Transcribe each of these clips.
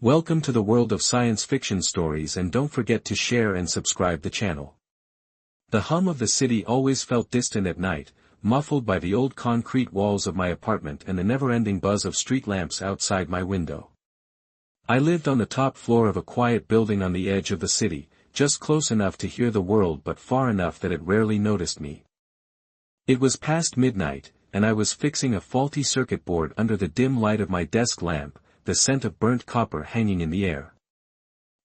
Welcome to the world of science fiction stories, and don't forget to share and subscribe the channel. The hum of the city always felt distant at night, muffled by the old concrete walls of my apartment and the never-ending buzz of street lamps outside my window. I lived on the top floor of a quiet building on the edge of the city, just close enough to hear the world but far enough that it rarely noticed me. It was past midnight, and I was fixing a faulty circuit board under the dim light of my desk lamp, the scent of burnt copper hanging in the air.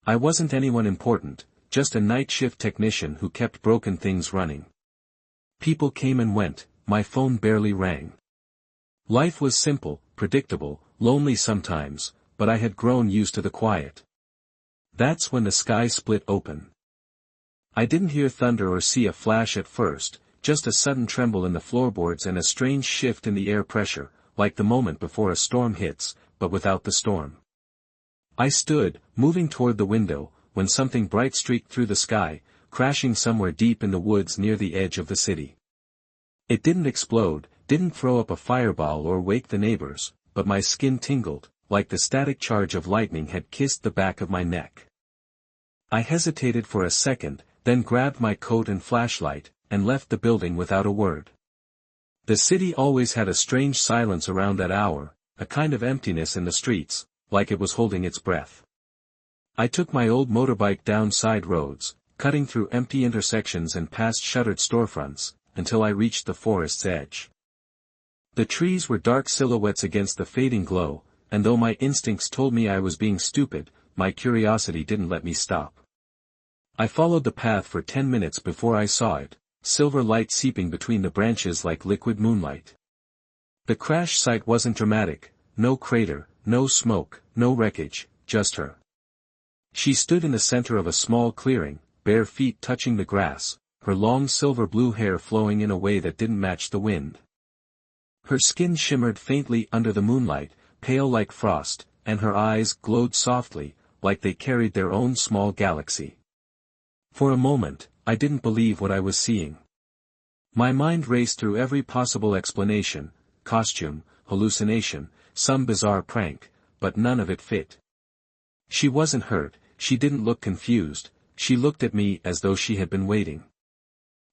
I wasn't anyone important, just a night shift technician who kept broken things running. People came and went, my phone barely rang. Life was simple, predictable, lonely sometimes, but I had grown used to the quiet. That's when the sky split open. I didn't hear thunder or see a flash at first, just a sudden tremble in the floorboards and a strange shift in the air pressure, like the moment before a storm hits, but without the storm. I stood, moving toward the window, when something bright streaked through the sky, crashing somewhere deep in the woods near the edge of the city. It didn't explode, didn't throw up a fireball or wake the neighbors, but my skin tingled, like the static charge of lightning had kissed the back of my neck. I hesitated for a second, then grabbed my coat and flashlight, and left the building without a word. The city always had a strange silence around that hour, a kind of emptiness in the streets, like it was holding its breath. I took my old motorbike down side roads, cutting through empty intersections and past shuttered storefronts, until I reached the forest's edge. The trees were dark silhouettes against the fading glow, and though my instincts told me I was being stupid, my curiosity didn't let me stop. I followed the path for 10 minutes before I saw it, silver light seeping between the branches like liquid moonlight. The crash site wasn't dramatic, no crater, no smoke, no wreckage, just her. She stood in the center of a small clearing, bare feet touching the grass, her long silver blue hair flowing in a way that didn't match the wind. Her skin shimmered faintly under the moonlight, pale like frost, and her eyes glowed softly, like they carried their own small galaxy. For a moment, I didn't believe what I was seeing. My mind raced through every possible explanation, costume, hallucination, some bizarre prank, but none of it fit. She wasn't hurt, she didn't look confused, she looked at me as though she had been waiting.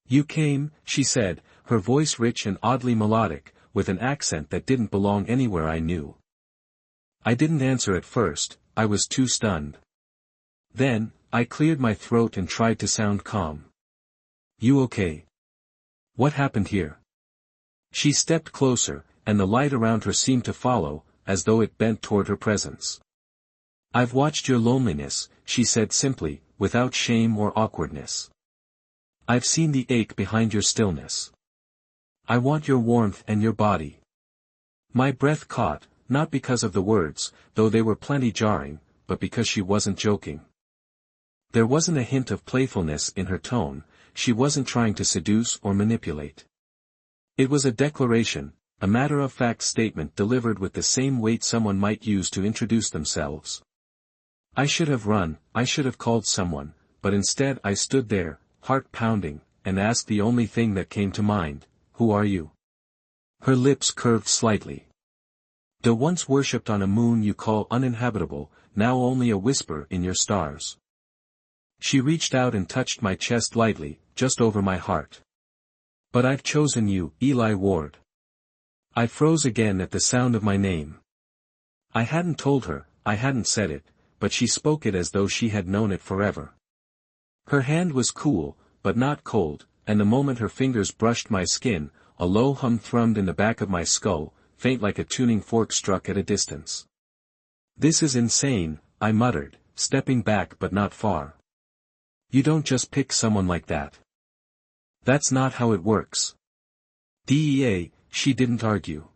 "You came," she said, her voice rich and oddly melodic, with an accent that didn't belong anywhere I knew. I didn't answer at first, I was too stunned. Then, I cleared my throat and tried to sound calm. "You okay? What happened here?" She stepped closer, and the light around her seemed to follow, as though it bent toward her presence. "I've watched your loneliness," she said simply, without shame or awkwardness. "I've seen the ache behind your stillness. I want your warmth and your body." My breath caught, not because of the words, though they were plenty jarring, but because she wasn't joking. There wasn't a hint of playfulness in her tone, she wasn't trying to seduce or manipulate. It was a declaration, a matter-of-fact statement delivered with the same weight someone might use to introduce themselves. I should have run, I should have called someone, but instead I stood there, heart pounding, and asked the only thing that came to mind, "Who are you?" Her lips curved slightly. "The once worshipped on a moon you call uninhabitable, now only a whisper in your stars." She reached out and touched my chest lightly, just over my heart. "But I've chosen you, Eli Ward." I froze again at the sound of my name. I hadn't told her, I hadn't said it, but she spoke it as though she had known it forever. Her hand was cool, but not cold, and the moment her fingers brushed my skin, a low hum thrummed in the back of my skull, faint like a tuning fork struck at a distance. "This is insane," I muttered, stepping back but not far. "You don't just pick someone like that. That's not how it works." "DEA," she didn't argue.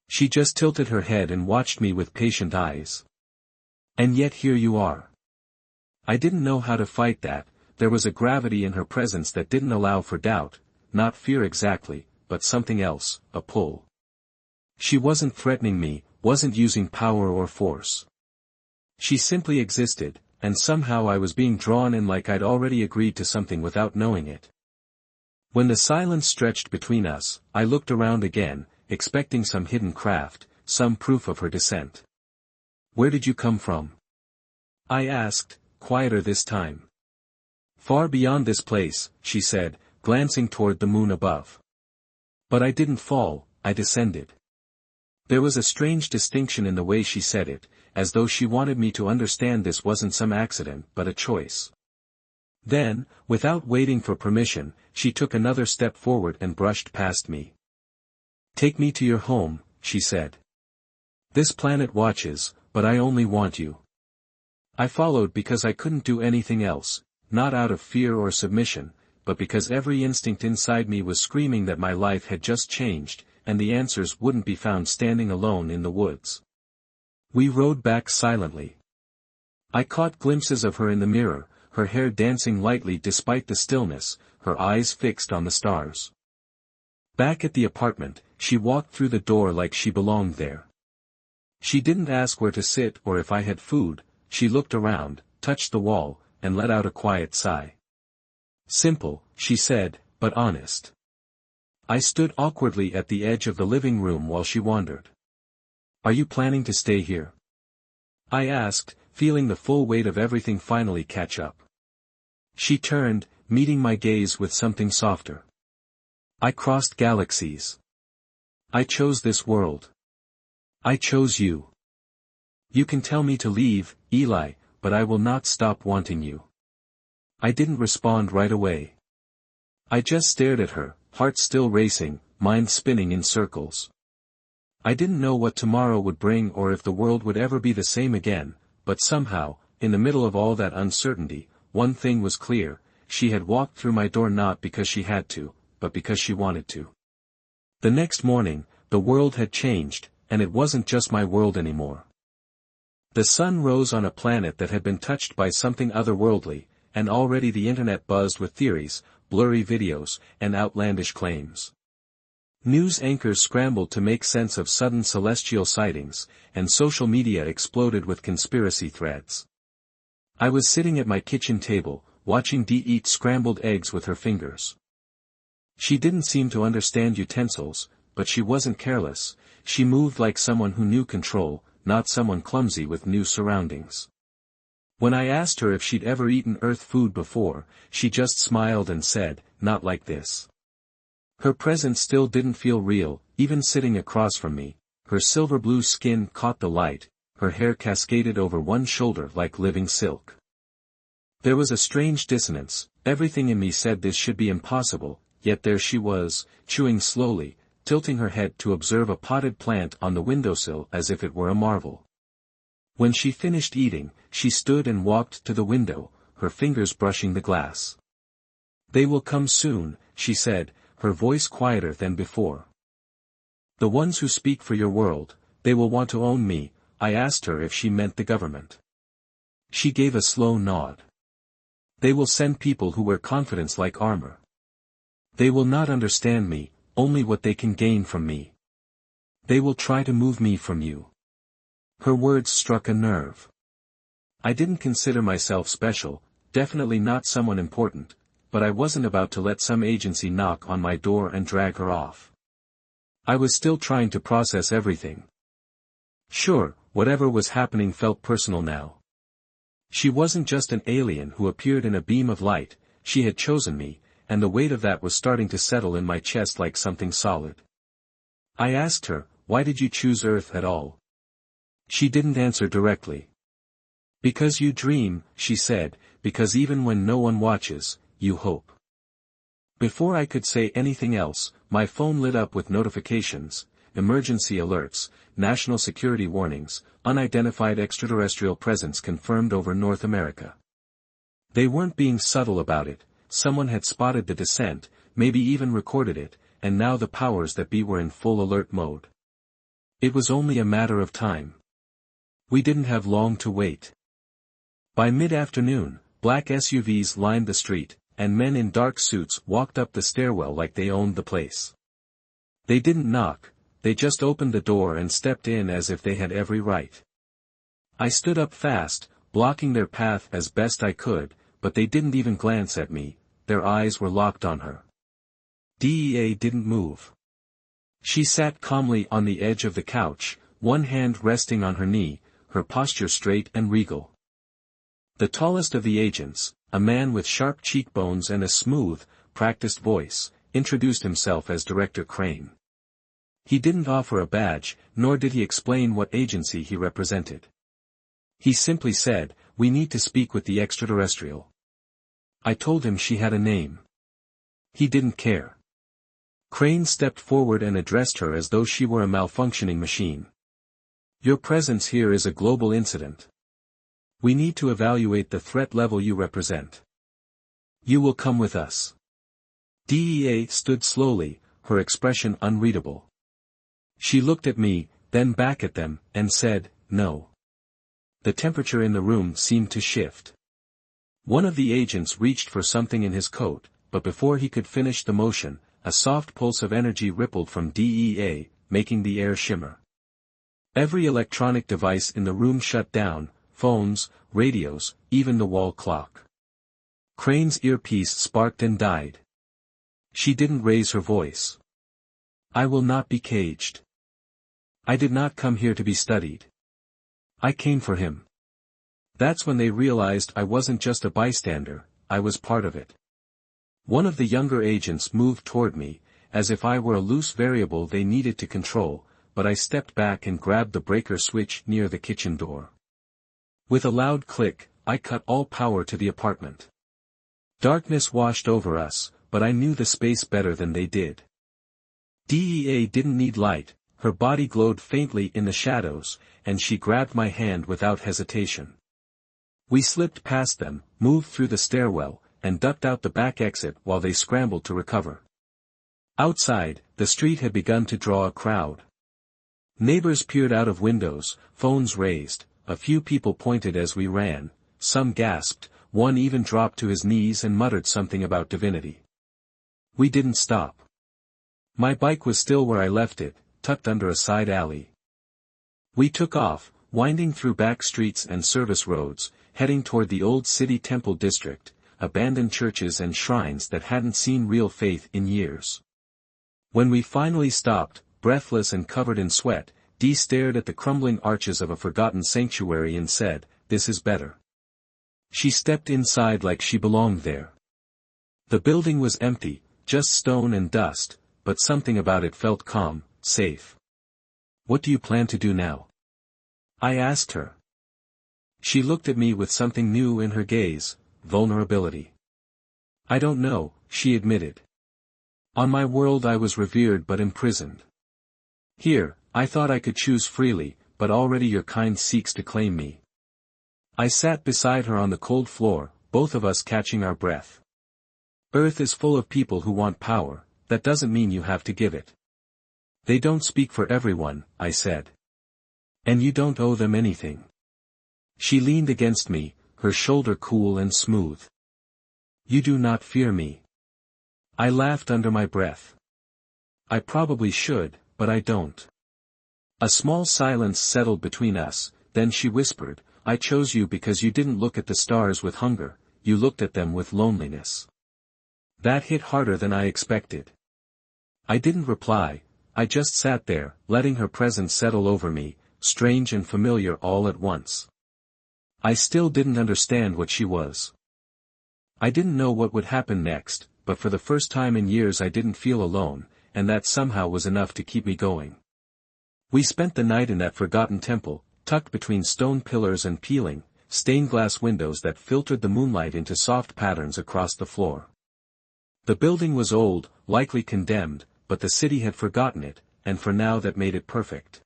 She just tilted her head and watched me with patient eyes. "And yet here you are." I didn't know how to fight that, there was a gravity in her presence that didn't allow for doubt, not fear exactly, but something else, a pull. She wasn't threatening me, wasn't using power or force. She simply existed, and somehow I was being drawn in like I'd already agreed to something without knowing it. When the silence stretched between us, I looked around again, expecting some hidden craft, some proof of her descent. "Where did you come from?" I asked, quieter this time. Far beyond this place, she said, glancing toward the moon above. But I didn't fall, I descended. There was a strange distinction in the way she said it, as though she wanted me to understand this wasn't some accident but a choice. Then, without waiting for permission, she took another step forward and brushed past me. Take me to your home, she said. This planet watches, but I only want you. I followed because I couldn't do anything else, not out of fear or submission, but because every instinct inside me was screaming that my life had just changed, and the answers wouldn't be found standing alone in the woods. We rode back silently. I caught glimpses of her in the mirror, her hair dancing lightly despite the stillness, her eyes fixed on the stars. Back at the apartment, she walked through the door like she belonged there. She didn't ask where to sit or if I had food, she looked around, touched the wall, and let out a quiet sigh. Simple, she said, but honest. I stood awkwardly at the edge of the living room while she wandered. Are you planning to stay here? I asked, feeling the full weight of everything finally catch up. She turned, meeting my gaze with something softer. I crossed galaxies. I chose this world. I chose you. You can tell me to leave, Eli, but I will not stop wanting you. I didn't respond right away. I just stared at her, heart still racing, mind spinning in circles. I didn't know what tomorrow would bring or if the world would ever be the same again, but somehow, in the middle of all that uncertainty, one thing was clear, she had walked through my door not because she had to, but because she wanted to. The next morning, the world had changed, and it wasn't just my world anymore. The sun rose on a planet that had been touched by something otherworldly, and already the internet buzzed with theories, blurry videos, and outlandish claims. News anchors scrambled to make sense of sudden celestial sightings, and social media exploded with conspiracy threads. I was sitting at my kitchen table, watching Dee eat scrambled eggs with her fingers. She didn't seem to understand utensils, but she wasn't careless, she moved like someone who knew control, not someone clumsy with new surroundings. When I asked her if she'd ever eaten Earth food before, she just smiled and said, not like this. Her presence still didn't feel real, even sitting across from me, her silver blue skin caught the light, her hair cascaded over one shoulder like living silk. There was a strange dissonance, everything in me said this should be impossible, yet there she was, chewing slowly, tilting her head to observe a potted plant on the windowsill as if it were a marvel. When she finished eating, she stood and walked to the window, her fingers brushing the glass. They will come soon, she said, her voice quieter than before. The ones who speak for your world, they will want to own me. I asked her if she meant the government. She gave a slow nod. They will send people who wear confidence like armor. They will not understand me, only what they can gain from me. They will try to move me from you. Her words struck a nerve. I didn't consider myself special, definitely not someone important, but I wasn't about to let some agency knock on my door and drag her off. I was still trying to process everything. Sure, whatever was happening felt personal now. She wasn't just an alien who appeared in a beam of light, she had chosen me, and the weight of that was starting to settle in my chest like something solid. I asked her, why did you choose Earth at all? She didn't answer directly. Because you dream, she said, because even when no one watches, you hope. Before I could say anything else, my phone lit up with notifications, emergency alerts, national security warnings, unidentified extraterrestrial presence confirmed over North America. They weren't being subtle about it, someone had spotted the descent, maybe even recorded it, and now the powers that be were in full alert mode. It was only a matter of time. We didn't have long to wait. By mid-afternoon, black SUVs lined the street, and men in dark suits walked up the stairwell like they owned the place. They didn't knock, they just opened the door and stepped in as if they had every right. I stood up fast, blocking their path as best I could, but they didn't even glance at me, their eyes were locked on her. DEA didn't move. She sat calmly on the edge of the couch, one hand resting on her knee, her posture straight and regal. The tallest of the agents, a man with sharp cheekbones and a smooth, practiced voice, introduced himself as Director Crane. He didn't offer a badge, nor did he explain what agency he represented. He simply said, "We need to speak with the extraterrestrial." I told him she had a name. He didn't care. Crane stepped forward and addressed her as though she were a malfunctioning machine. "Your presence here is a global incident. We need to evaluate the threat level you represent. You will come with us." DEA stood slowly, her expression unreadable. She looked at me, then back at them, and said, "No." The temperature in the room seemed to shift. One of the agents reached for something in his coat, but before he could finish the motion, a soft pulse of energy rippled from DEA, making the air shimmer. Every electronic device in the room shut down, phones, radios, even the wall clock. Crane's earpiece sparked and died. She didn't raise her voice. "I will not be caged. I did not come here to be studied. I came for him." That's when they realized I wasn't just a bystander, I was part of it. One of the younger agents moved toward me, as if I were a loose variable they needed to control, but I stepped back and grabbed the breaker switch near the kitchen door. With a loud click, I cut all power to the apartment. Darkness washed over us, but I knew the space better than they did. DEA didn't need light, her body glowed faintly in the shadows, and she grabbed my hand without hesitation. We slipped past them, moved through the stairwell, and ducked out the back exit while they scrambled to recover. Outside, the street had begun to draw a crowd. Neighbors peered out of windows, phones raised, a few people pointed as we ran, some gasped, one even dropped to his knees and muttered something about divinity. We didn't stop. My bike was still where I left it, tucked under a side alley. We took off, winding through back streets and service roads, heading toward the old city temple district, abandoned churches and shrines that hadn't seen real faith in years. When we finally stopped, breathless and covered in sweat, Dee stared at the crumbling arches of a forgotten sanctuary and said, "This is better." She stepped inside like she belonged there. The building was empty, just stone and dust, but something about it felt calm, safe. "What do you plan to do now?" I asked her. She looked at me with something new in her gaze, vulnerability. "I don't know," she admitted. "On my world I was revered but imprisoned. Here, I thought I could choose freely, but already your kind seeks to claim me." I sat beside her on the cold floor, both of us catching our breath. "Earth is full of people who want power, that doesn't mean you have to give it. They don't speak for everyone," I said. "And you don't owe them anything." She leaned against me, her shoulder cool and smooth. "You do not fear me." I laughed under my breath. "I probably should, but I don't." A small silence settled between us, then she whispered, "I chose you because you didn't look at the stars with hunger, you looked at them with loneliness." That hit harder than I expected. I didn't reply, I just sat there, letting her presence settle over me, strange and familiar all at once. I still didn't understand what she was. I didn't know what would happen next, but for the first time in years I didn't feel alone, and that somehow was enough to keep me going. We spent the night in that forgotten temple, tucked between stone pillars and peeling, stained glass windows that filtered the moonlight into soft patterns across the floor. The building was old, likely condemned, but the city had forgotten it, and for now that made it perfect.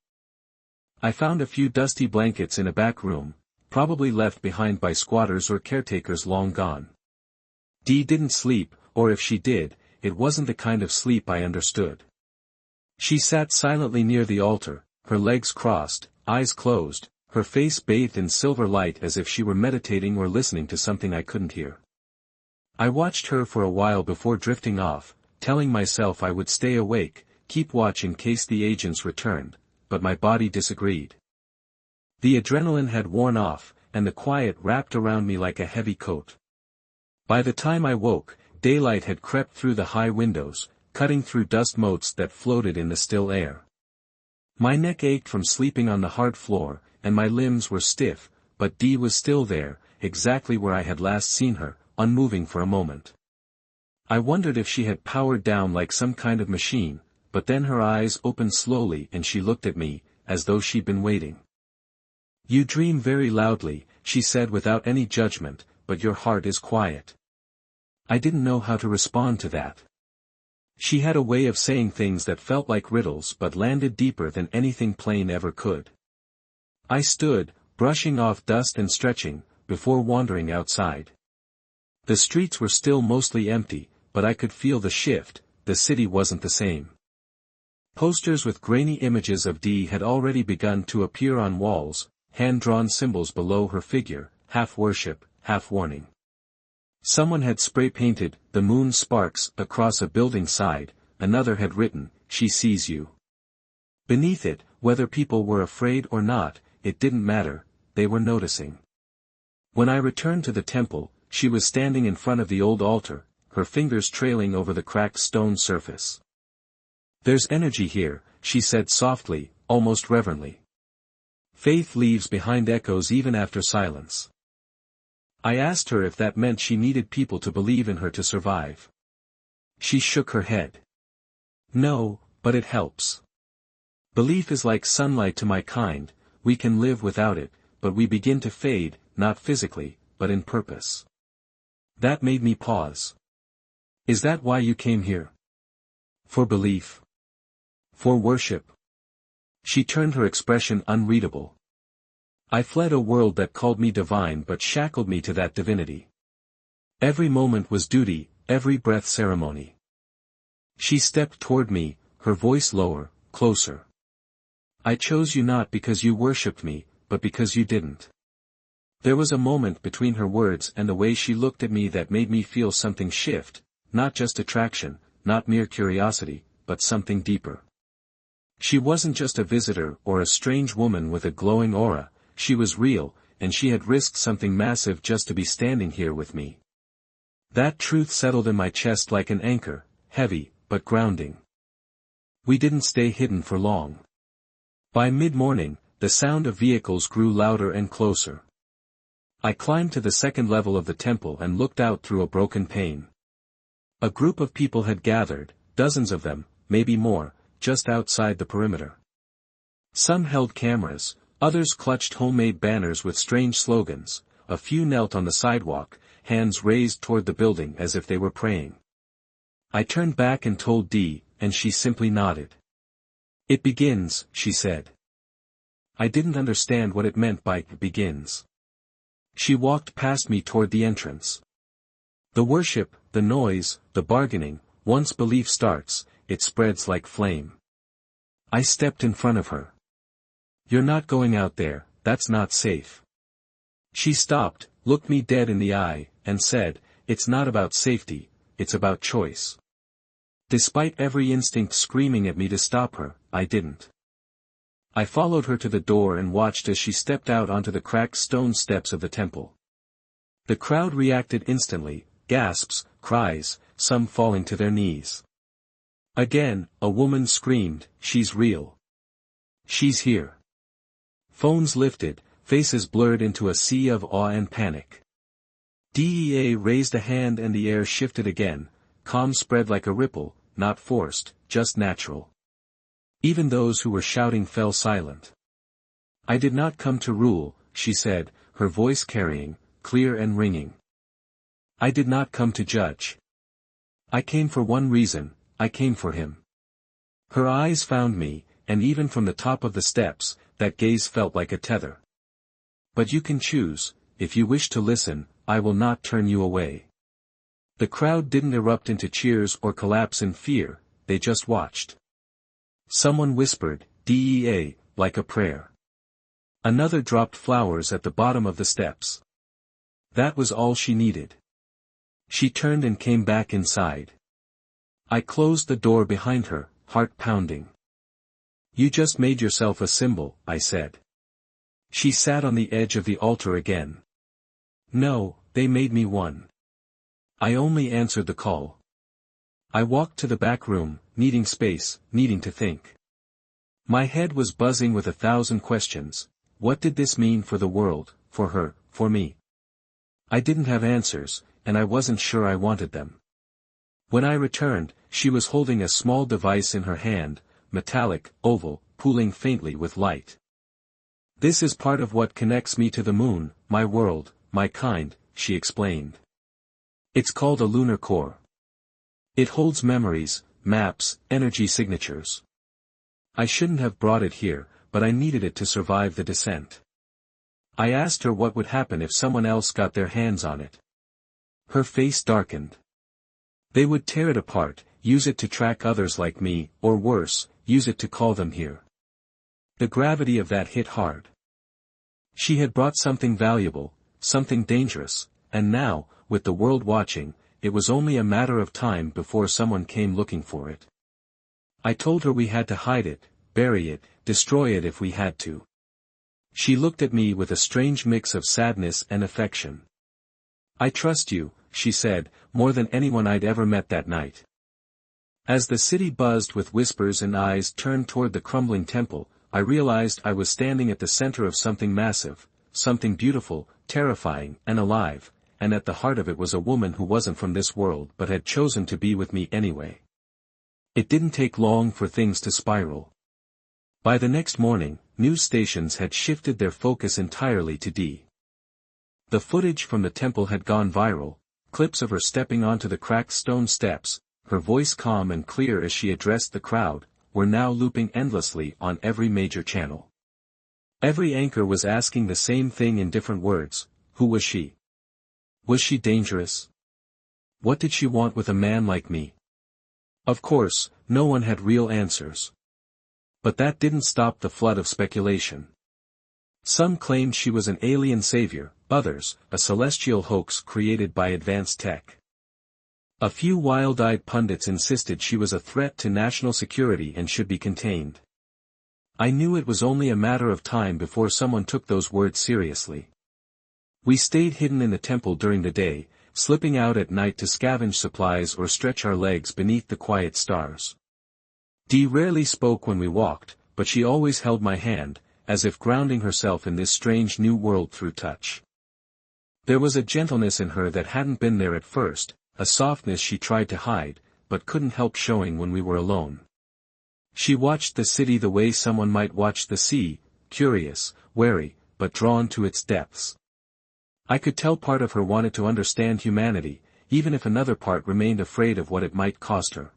I found a few dusty blankets in a back room, probably left behind by squatters or caretakers long gone. Dee didn't sleep, or if she did, it wasn't the kind of sleep I understood. She sat silently near the altar, her legs crossed, eyes closed, her face bathed in silver light as if she were meditating or listening to something I couldn't hear. I watched her for a while before drifting off, telling myself I would stay awake, keep watch in case the agents returned, but my body disagreed. The adrenaline had worn off, and the quiet wrapped around me like a heavy coat. By the time I woke, daylight had crept through the high windows, cutting through dust motes that floated in the still air. My neck ached from sleeping on the hard floor, and my limbs were stiff, but Dee was still there, exactly where I had last seen her, unmoving for a moment. I wondered if she had powered down like some kind of machine, but then her eyes opened slowly and she looked at me, as though she'd been waiting. "You dream very loudly," she said without any judgment, "but your heart is quiet." I didn't know how to respond to that. She had a way of saying things that felt like riddles but landed deeper than anything plain ever could. I stood, brushing off dust and stretching, before wandering outside. The streets were still mostly empty, but I could feel the shift. The city wasn't the same. Posters with grainy images of Dee had already begun to appear on walls, hand-drawn symbols below her figure, half worship, half warning. Someone had spray-painted, "The moon sparks," across a building side, another had written, "She sees you." Beneath it, whether people were afraid or not, it didn't matter, they were noticing. When I returned to the temple, she was standing in front of the old altar, her fingers trailing over the cracked stone surface. "There's energy here," she said softly, almost reverently. "Faith leaves behind echoes even after silence." I asked her if that meant she needed people to believe in her to survive. She shook her head. "No, but it helps. Belief is like sunlight to my kind, we can live without it, but we begin to fade, not physically, but in purpose." That made me pause. "Is that why you came here? For belief? For worship?" She turned her expression unreadable. "I fled a world that called me divine but shackled me to that divinity. Every moment was duty, every breath ceremony." She stepped toward me, her voice lower, closer. "I chose you not because you worshipped me, but because you didn't." There was a moment between her words and the way she looked at me that made me feel something shift, not just attraction, not mere curiosity, but something deeper. She wasn't just a visitor or a strange woman with a glowing aura, she was real, and she had risked something massive just to be standing here with me. That truth settled in my chest like an anchor, heavy, but grounding. We didn't stay hidden for long. By mid-morning, the sound of vehicles grew louder and closer. I climbed to the second level of the temple and looked out through a broken pane. A group of people had gathered, dozens of them, maybe more, just outside the perimeter. Some held cameras, others clutched homemade banners with strange slogans, a few knelt on the sidewalk, hands raised toward the building as if they were praying. I turned back and told Dee, and she simply nodded. "It begins," she said. I didn't understand what it meant by "begins." She walked past me toward the entrance. "The worship, the noise, the bargaining, once belief starts, it spreads like flame." I stepped in front of her. "You're not going out there, that's not safe." She stopped, looked me dead in the eye, and said, "It's not about safety, it's about choice." Despite every instinct screaming at me to stop her, I didn't. I followed her to the door and watched as she stepped out onto the cracked stone steps of the temple. The crowd reacted instantly, gasps, cries, some falling to their knees. Again, a woman screamed, "She's real. She's here." Phones lifted, faces blurred into a sea of awe and panic. DEA raised a hand and the air shifted again, calm spread like a ripple, not forced, just natural. Even those who were shouting fell silent. "I did not come to rule," she said, her voice carrying, clear and ringing. "I did not come to judge. I came for one reason, I came for him." Her eyes found me, and even from the top of the steps, that gaze felt like a tether. "But you can choose, if you wish to listen, I will not turn you away." The crowd didn't erupt into cheers or collapse in fear, they just watched. Someone whispered, "DEA," like a prayer. Another dropped flowers at the bottom of the steps. That was all she needed. She turned and came back inside. I closed the door behind her, heart pounding. "You just made yourself a symbol," I said. She sat on the edge of the altar again. "No, they made me one. I only answered the call." I walked to the back room, needing space, needing to think. My head was buzzing with 1,000 questions. What did this mean for the world, for her, for me? I didn't have answers, and I wasn't sure I wanted them. When I returned, she was holding a small device in her hand, metallic, oval, pooling faintly with light. This is part of what connects me to the moon, my world, my kind, she explained. It's called a lunar core. It holds memories, maps, energy signatures. I shouldn't have brought it here, but I needed it to survive the descent. I asked her what would happen if someone else got their hands on it. Her face darkened. They would tear it apart, use it to track others like me, or worse, use it to call them here. The gravity of that hit hard. She had brought something valuable, something dangerous, and now, with the world watching, it was only a matter of time before someone came looking for it. I told her we had to hide it, bury it, destroy it if we had to. She looked at me with a strange mix of sadness and affection. I trust you, she said, more than anyone I'd ever met that night. As the city buzzed with whispers and eyes turned toward the crumbling temple, I realized I was standing at the center of something massive, something beautiful, terrifying, and alive, and at the heart of it was a woman who wasn't from this world but had chosen to be with me anyway. It didn't take long for things to spiral. By the next morning, news stations had shifted their focus entirely to Dee. The footage from the temple had gone viral, clips of her stepping onto the cracked stone steps, her voice calm and clear as she addressed the crowd, were now looping endlessly on every major channel. Every anchor was asking the same thing in different words: who was she? Was she dangerous? What did she want with a man like me? Of course, no one had real answers. But that didn't stop the flood of speculation. Some claimed she was an alien savior, others, a celestial hoax created by advanced tech. A few wild-eyed pundits insisted she was a threat to national security and should be contained. I knew it was only a matter of time before someone took those words seriously. We stayed hidden in the temple during the day, slipping out at night to scavenge supplies or stretch our legs beneath the quiet stars. Dee rarely spoke when we walked, but she always held my hand, as if grounding herself in this strange new world through touch. There was a gentleness in her that hadn't been there at first, a softness she tried to hide, but couldn't help showing when we were alone. She watched the city the way someone might watch the sea, curious, wary, but drawn to its depths. I could tell part of her wanted to understand humanity, even if another part remained afraid of what it might cost her.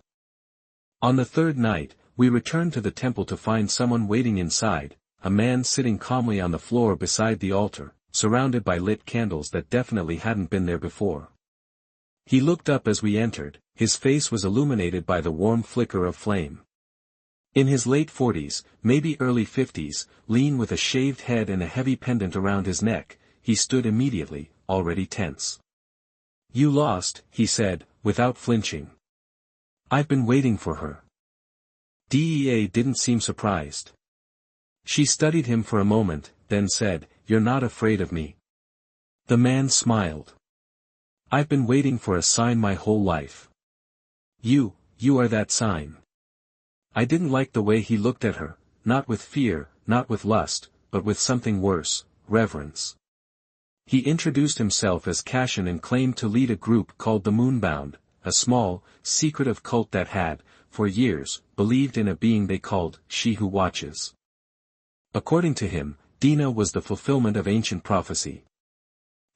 On the third night, we returned to the temple to find someone waiting inside, a man sitting calmly on the floor beside the altar, surrounded by lit candles that definitely hadn't been there before. He looked up as we entered, his face was illuminated by the warm flicker of flame. In his late 40s, maybe early 50s, lean with a shaved head and a heavy pendant around his neck, he stood immediately, already tense. "You lost," he said, without flinching. "I've been waiting for her." Dea didn't seem surprised. She studied him for a moment, then said, "You're not afraid of me?" The man smiled. "I've been waiting for a sign my whole life. You are that sign." I didn't like the way he looked at her, not with fear, not with lust, but with something worse, reverence. He introduced himself as Cashin and claimed to lead a group called the Moonbound, a small, secretive cult that had, for years, believed in a being they called She Who Watches. According to him, Dina was the fulfillment of ancient prophecy.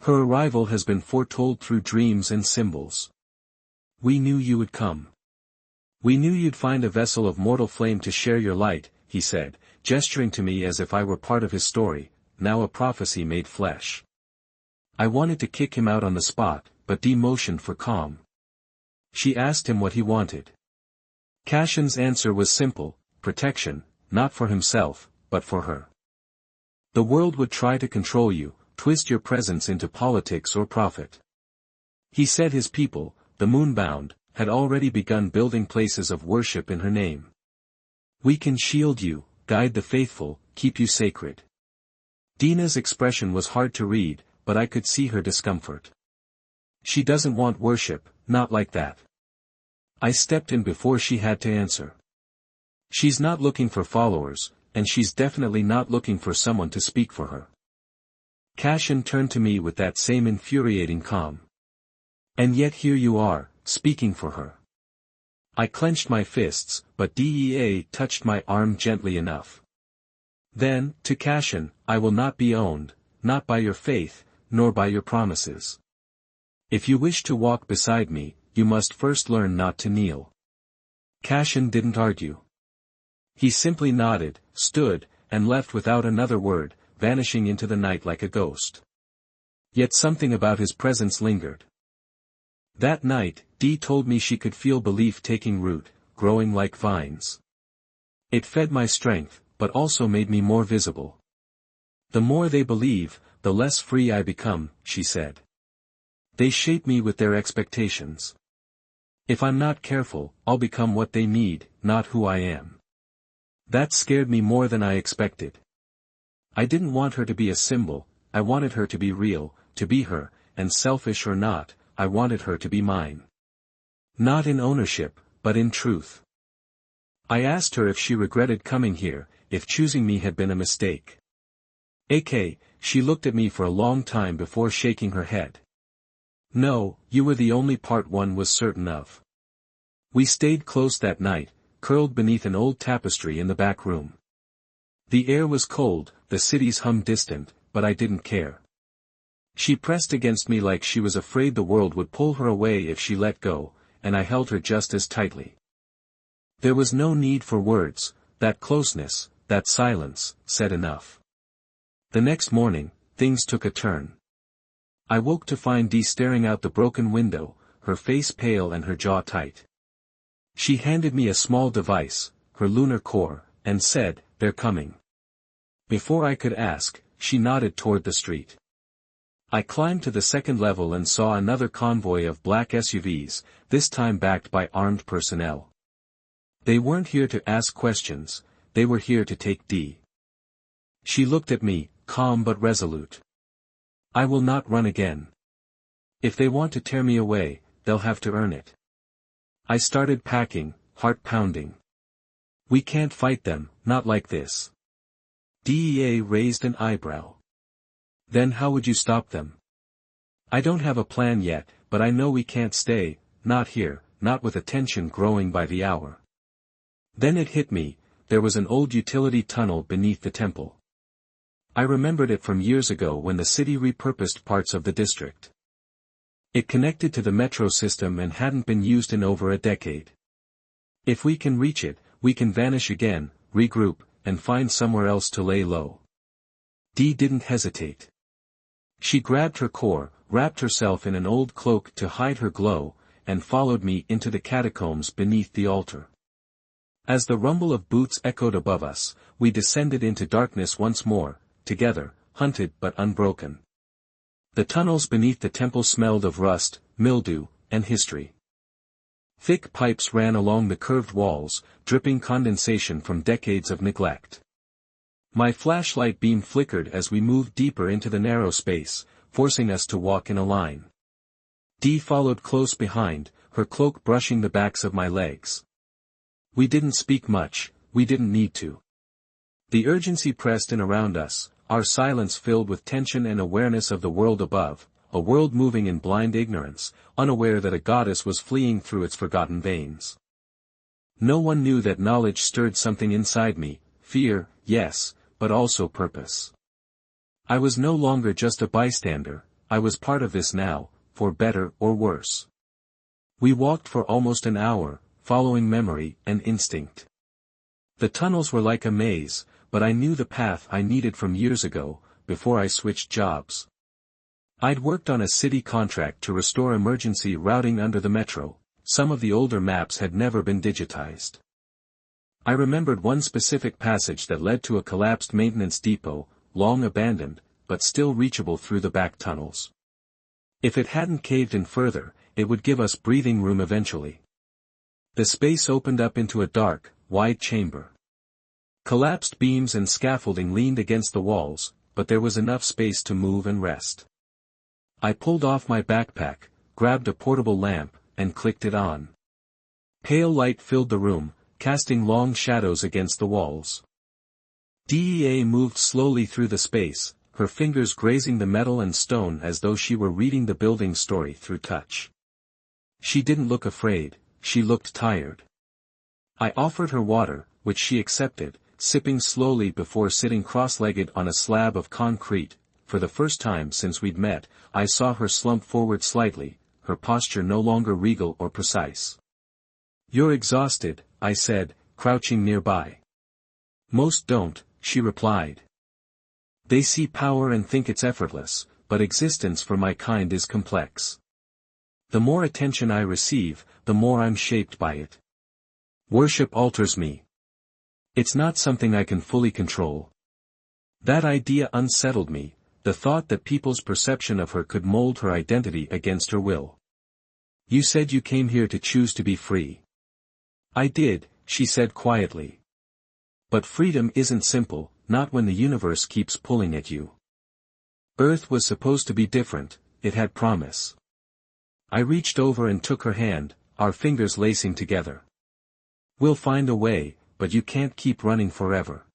Her arrival has been foretold through dreams and symbols. "We knew you would come. We knew you'd find a vessel of mortal flame to share your light," he said, gesturing to me as if I were part of his story, now a prophecy made flesh. I wanted to kick him out on the spot, but Dee motioned for calm. She asked him what he wanted. Cashin's answer was simple: protection, not for himself, but for her. The world would try to control you, twist your presence into politics or profit. He said his people, the Moonbound, had already begun building places of worship in her name. "We can shield you, guide the faithful, keep you sacred." Dina's expression was hard to read, but I could see her discomfort. "She doesn't want worship, not like that." I stepped in before she had to answer. "She's not looking for followers, and she's definitely not looking for someone to speak for her." Cashin turned to me with that same infuriating calm. And yet here you are, speaking for her. I clenched my fists, but Dea touched my arm gently enough. Then, to Cashin, I will not be owned, not by your faith, nor by your promises. If you wish to walk beside me, you must first learn not to kneel. Cashin didn't argue. He simply nodded, stood, and left without another word, vanishing into the night like a ghost. Yet something about his presence lingered. That night, Dee told me she could feel belief taking root, growing like vines. It fed my strength, but also made me more visible. The more they believe, the less free I become, she said. They shape me with their expectations. If I'm not careful, I'll become what they need, not who I am. That scared me more than I expected. I didn't want her to be a symbol, I wanted her to be real, to be her, and selfish or not, I wanted her to be mine. Not in ownership, but in truth. I asked her if she regretted coming here, if choosing me had been a mistake. She looked at me for a long time before shaking her head. No, you were the only part one was certain of. We stayed close that night, curled beneath an old tapestry in the back room. The air was cold, the city's hum distant, but I didn't care. She pressed against me like she was afraid the world would pull her away if she let go, and I held her just as tightly. There was no need for words, that closeness, that silence, said enough. The next morning, things took a turn. I woke to find Dee staring out the broken window, her face pale and her jaw tight. She handed me a small device, her lunar core, and said, "They're coming." Before I could ask, she nodded toward the street. I climbed to the second level and saw another convoy of black SUVs, this time backed by armed personnel. They weren't here to ask questions, they were here to take Dee. She looked at me, calm but resolute. I will not run again. If they want to tear me away, they'll have to earn it. I started packing, heart pounding. We can't fight them, not like this. Dea raised an eyebrow. Then how would you stop them? I don't have a plan yet, but I know we can't stay, not here, not with attention growing by the hour. Then it hit me, there was an old utility tunnel beneath the temple. I remembered it from years ago when the city repurposed parts of the district. It connected to the metro system and hadn't been used in over a decade. If we can reach it, we can vanish again, regroup, and find somewhere else to lay low. Dee didn't hesitate. She grabbed her core, wrapped herself in an old cloak to hide her glow, and followed me into the catacombs beneath the altar. As the rumble of boots echoed above us, we descended into darkness once more, together, hunted but unbroken. The tunnels beneath the temple smelled of rust, mildew, and history. Thick pipes ran along the curved walls, dripping condensation from decades of neglect. My flashlight beam flickered as we moved deeper into the narrow space, forcing us to walk in a line. Dee followed close behind, her cloak brushing the backs of my legs. We didn't speak much, we didn't need to. The urgency pressed in around us, our silence filled with tension and awareness of the world above, a world moving in blind ignorance, unaware that a goddess was fleeing through its forgotten veins. No one knew that knowledge stirred something inside me, fear, yes, but also purpose. I was no longer just a bystander, I was part of this now, for better or worse. We walked for almost an hour, following memory and instinct. The tunnels were like a maze, but I knew the path I needed from years ago, before I switched jobs. I'd worked on a city contract to restore emergency routing under the metro. Some of the older maps had never been digitized. I remembered one specific passage that led to a collapsed maintenance depot, long abandoned, but still reachable through the back tunnels. If it hadn't caved in further, it would give us breathing room eventually. The space opened up into a dark, wide chamber. Collapsed beams and scaffolding leaned against the walls, but there was enough space to move and rest. I pulled off my backpack, grabbed a portable lamp, and clicked it on. Pale light filled the room, casting long shadows against the walls. Dea moved slowly through the space, her fingers grazing the metal and stone as though she were reading the building's story through touch. She didn't look afraid, she looked tired. I offered her water, which she accepted, sipping slowly before sitting cross-legged on a slab of concrete. For the first time since we'd met, I saw her slump forward slightly, her posture no longer regal or precise. "You're exhausted," I said, crouching nearby. "Most don't," she replied. "They see power and think it's effortless, but existence for my kind is complex. The more attention I receive, the more I'm shaped by it. Worship alters me. It's not something I can fully control." That idea unsettled me, the thought that people's perception of her could mold her identity against her will. "You said you came here to choose to be free." "I did," she said quietly. "But freedom isn't simple, not when the universe keeps pulling at you. Earth was supposed to be different, it had promise." I reached over and took her hand, our fingers lacing together. "We'll find a way, but you can't keep running forever."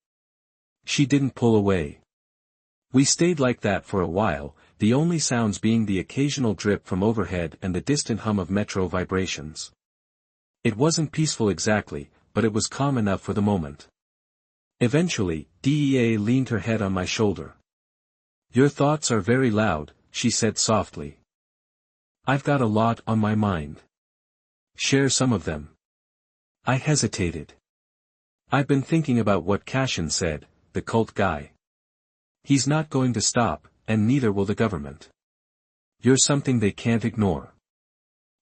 She didn't pull away. We stayed like that for a while, the only sounds being the occasional drip from overhead and the distant hum of metro vibrations. It wasn't peaceful exactly, but it was calm enough for the moment. Eventually, Dea leaned her head on my shoulder. "Your thoughts are very loud," she said softly. "I've got a lot on my mind." "Share some of them." I hesitated. "I've been thinking about what Cashin said, the cult guy. He's not going to stop, and neither will the government. You're something they can't ignore.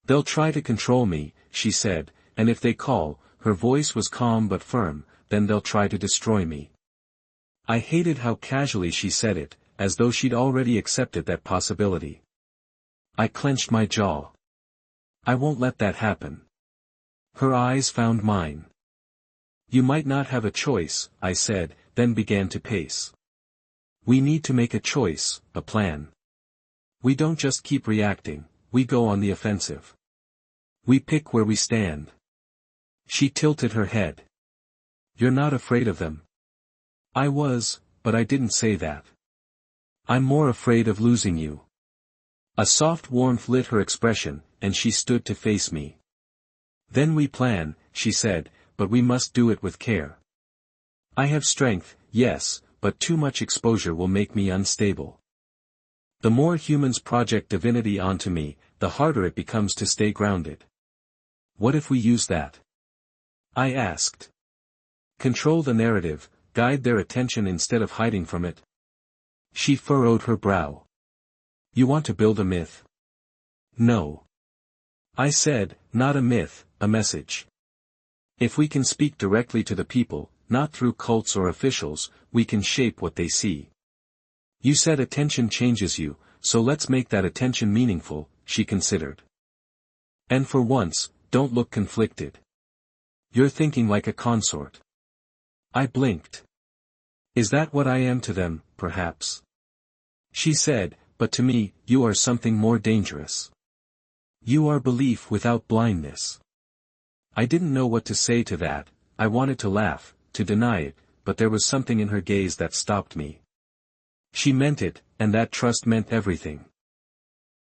They'll try to control me," she said, "and if they call," her voice was calm but firm, "then they'll try to destroy me." I hated how casually she said it, as though she'd already accepted that possibility. I clenched my jaw. "I won't let that happen." Her eyes found mine. "You might not have a choice," I said, then began to pace. "We need to make a choice, a plan. We don't just keep reacting, we go on the offensive. We pick where we stand." She tilted her head. "You're not afraid of them." I was, but I didn't say that. "I'm more afraid of losing you." A soft warmth lit her expression, and she stood to face me. "Then we plan," she said, "but we must do it with care. I have strength, yes, but too much exposure will make me unstable. The more humans project divinity onto me, the harder it becomes to stay grounded." "What if we use that?" I asked. "Control the narrative, guide their attention instead of hiding from it." She furrowed her brow. "You want to build a myth?" "No." I said, "Not a myth, a message. If we can speak directly to the people, not through cults or officials, we can shape what they see. You said attention changes you, so let's make that attention meaningful," she considered. "And for once, don't look conflicted. You're thinking like a consort." I blinked. "Is that what I am to them, perhaps?" She said, "But to me, you are something more dangerous. You are belief without blindness." I didn't know what to say to that. I wanted to laugh, to deny it, but there was something in her gaze that stopped me. She meant it, and that trust meant everything.